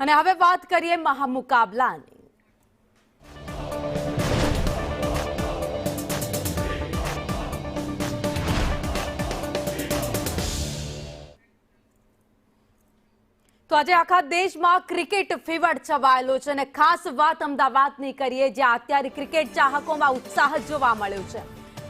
અને હવે વાત કરીએ મહામુકાબલાની। તો આજે આખા દેશમાં ક્રિકેટ ફીવર છવાયેલો છે અને ખાસ વાત અમદાવાદની કરીએ, જ્યાં અત્યારે ક્રિકેટ ચાહકોમાં ઉત્સાહ જોવા મળ્યો છે।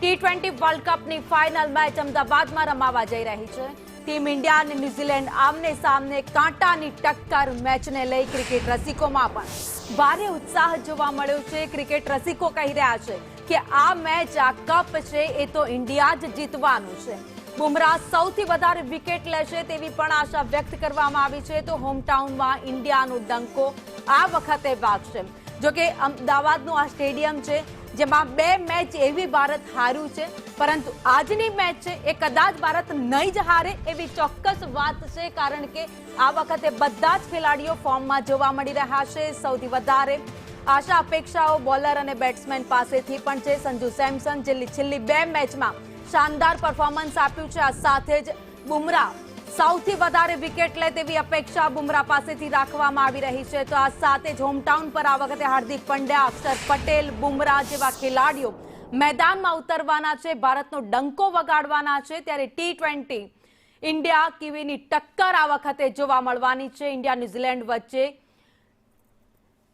T20 વર્લ્ડ કપની ફાઇનલ મેચ અમદાવાદમાં રમાવા જઈ રહી છે। ટીમ ઇન્ડિયા અને ન્યુઝીલેન્ડ આમને સામને કાંટાની ટક્કર। મેચને લઈ ક્રિકેટ રસિકોમાં પણ ભારે ઉત્સાહ જોવા મળ્યો છે। ક્રિકેટ રસિકો કહી રહ્યા છે કે આ મેચ, આ કપ છે એ તો ઇન્ડિયા જ જીતવાનું છે। બુમરાહ સૌથી વધારે વિકેટ લેશે તેવી પણ આશા વ્યક્ત કરવામાં આવી છે। તો હોમટાઉનમાં ઇન્ડિયાનો ડંકો આ વખતે વાગશે। જોકે અમદાવાદનું આ સ્ટેડિયમ છે જેમાં 2 મેચ એવી ભારત હાર્યું છે, પરંતુ આજની મેચ છે એ કદાચ ભારત નહીં જ હારે એવી ચોક્કસ વાત છે, કારણ કે આ વખતે બધા જ ખેલાડીઓ ફોર્મમાં જોવા મળી રહ્યા છે। સૌથી વધારે આશા અપેક્ષાઓ બોલર અને બેટ્સમેન પાસેથી પણ છે। સંજુ સેમસન છેલ્લી 2 મેચમાં શાનદાર પરફોર્મન્સ આપ્યું છે। આ સાથે જ બુમરાહ સૌથી વધારે વિકેટ લે તેવી અપેક્ષા બુમરાહ પાસેથી રાખવામાં આવી રહી છે। તો આ સાથે જ હોમટાઉન પર આ વખતે હાર્દિક પંડ્યા, અક્ષર પટેલ, બુમરાહ જેવા ખેલાડીઓ મેદાનમાં ઉતરવાના છે, ભારતનો ડંકો વગાડવાના છે। ત્યારે T20 ઇન્ડિયા કિવીની ટક્કર આ વખતે જોવા મળવાની છે। ઇન્ડિયા ન્યુઝીલેન્ડ વચ્ચે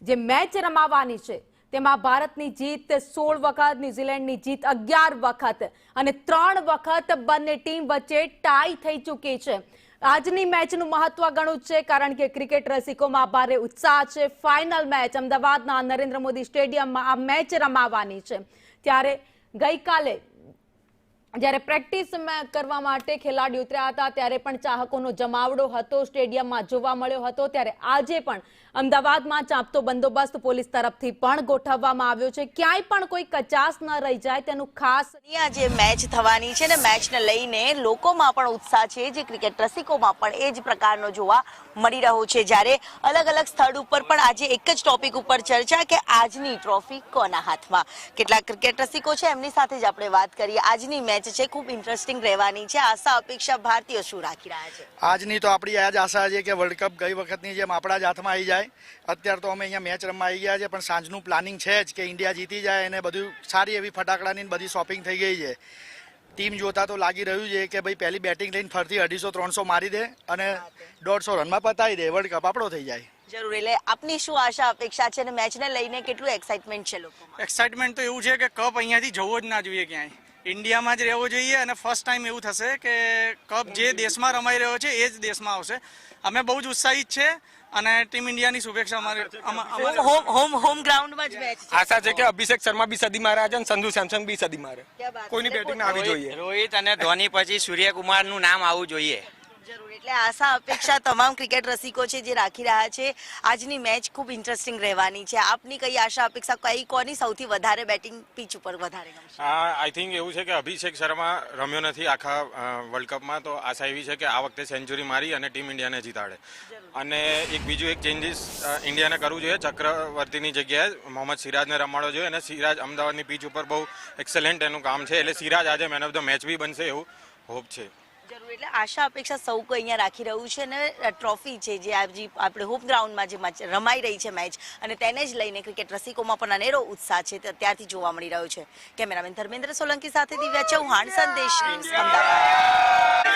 જે મેચ રમાવાની છે તેમાં ભારતની જીત 16 વખત, ન્યુઝીલેન્ડની જીત 11 વખત અને 3 વખત બંને ટીમ વચ્ચે ટાઈ થઈ ચૂકી છે। આજની મેચનું મહત્વ ઘણું છે, કારણ કે ક્રિકેટ રસિકોમાં ભારે ઉત્સાહ છે। ફાઇનલ મેચ અમદાવાદના નરેન્દ્ર મોદી સ્ટેડિયમમાં આ મેચ રમાવાની છે। ત્યારે ગઈકાલે જ્યારે પ્રેક્ટિસ કરવા માટે ખેલાડી ઉતર્યા હતા ત્યારે પણ ચાહકોનો જમાવડો હતો, સ્ટેડિયમમાં જોવા મળ્યો હતો। ત્યારે આજે પણ અમદાવાદમાં ચાંપતો બંદોબસ્ત પોલીસ તરફથી પણ ગોઠવવામાં આવ્યો છે। ક્યાંય પણ કોઈ કચાસ ન રહી જાય તેનું ખાસ જે મેચ થવાની છે ને, મેચને લઈને લોકોમાં પણ ઉત્સાહ છે, જે ક્રિકેટ રસિકોમાં પણ એ જ પ્રકારનો જોવા મળી રહ્યો છે। જ્યારે અલગ અલગ સ્થળ ઉપર પણ આજે એક જ ટોપિક ઉપર ચર્ચા કે આજની ટ્રોફી કોના હાથમાં। કેટલાક ક્રિકેટ રસિકો છે એમની સાથે જ આપણે વાત કરીએ। આજની મેચ છે ખૂબ ઇન્ટરેસ્ટિંગ રહેવાની છે। આશા અપેક્ષા ભારતીય શું રાખી રહ્યા છે? આજની તો આપણી આ જ આશા છે કે વર્લ્ડ કપ ગઈ વખતની જેમ આપણા જ હાથમાં આવી જાય। અત્યારે તો અમે અહીંયા મેચ રમવા આવી ગયા છે, પણ સાંજનું પ્લાનિંગ છે જ કે ઇન્ડિયા જીતી જાય અને બધું સારી એવી ફટાકડાની બધી શોપિંગ થઈ ગઈ છે। ટીમ જોતા તો લાગી રહ્યું છે કે ભાઈ પહેલી બેટિંગ લઈને ફરતી 250-300 મારી દે અને 150 રનમાં પતાવી દે, વર્લ્ડ કપ આપણો થઈ જાય। જરૂર। એટલે આપની શું આશા અપેક્ષા છે અને મેચને લઈને કેટલું એક્સાઇટમેન્ટ છે લોકોમાં? એક્સાઇટમેન્ટ તો એવું છે કે કપ અહીંયાથી જવો જ ના જોઈએ, ક્યાંય ઇન્ડિયામાં જ રહેવો જોઈએ અને ફર્સ્ટ ટાઈમ એવું થશે કે કપ જે દેશમાં રમાઈ રહ્યો છે એ જ દેશમાં આવશે। અમે બહુ જ ઉત્સાહિત છે અને ટીમ ઇન્ડિયાની શુભેચ્છા અમારી હોમ ગ્રાઉન્ડમાં જ મેચ છે। આશા છે કે અભિષેક શર્મા બી સદી મારે અને સંજુ સેમસંગ બી સદી મારે। કોઈની બેટિંગ ના આવી જોઈએ। રોહિત અને ધોની પછી સૂર્યકુમારનું નામ આવવું જોઈએ। જરૂર। એટલે આશા અપેક્ષા તમામ ક્રિકેટ રસિકો છે જે રાખી રહ્યા છે। આજની મેચ ખૂબ ઇન્ટરેસ્ટિંગ રહેવાની છે। આપની કઈ આશા અપેક્ષા, કઈ કોની સૌથી વધારે બેટિંગ પીચ ઉપર વધારે ગમશે? આઈ થિંક એવું છે કે અભિષેક શર્મા રમ્યો નથી આખા વર્લ્ડ કપમાં, તો આશા એવી છે કે આ વખતે સેન્ચુરી મારી અને ટીમ ઇન્ડિયાને જીતાડે। અને બીજું એક ચેન્જીસ ઇન્ડિયાને કરવું જોઈએ, ચક્રવર્તીની જગ્યાએ મોહમ્મદ સિરાજને રમાડવો જોઈએ અને સિરાજ અમદાવાદની પીચ ઉપર બહુ એક્સેલન્ટ એનું કામ છે, એટલે સિરાજ આજે મેન ઓફ ધ મેચ બી બનશે એવું હોપ છે। જરૂર। એટલે આશા અપેક્ષા સૌ કોઈ અહીંયા રાખી રહ્યું છે અને ટ્રોફી છે જે આપણે હોમ ગ્રાઉન્ડમાં જે રમાઈ રહી છે મેચ, અને તેને જ લઈને ક્રિકેટ રસિકોમાં પણ અનેરો ઉત્સાહ છે, ત્યારથી જોવા મળી રહ્યો છે। કેમેરામેન ધર્મેન્દ્ર સોલંકી સાથે દિવ્યા ચૌહાણ, સંદેશ ન્યૂઝ, અમદાવાદ।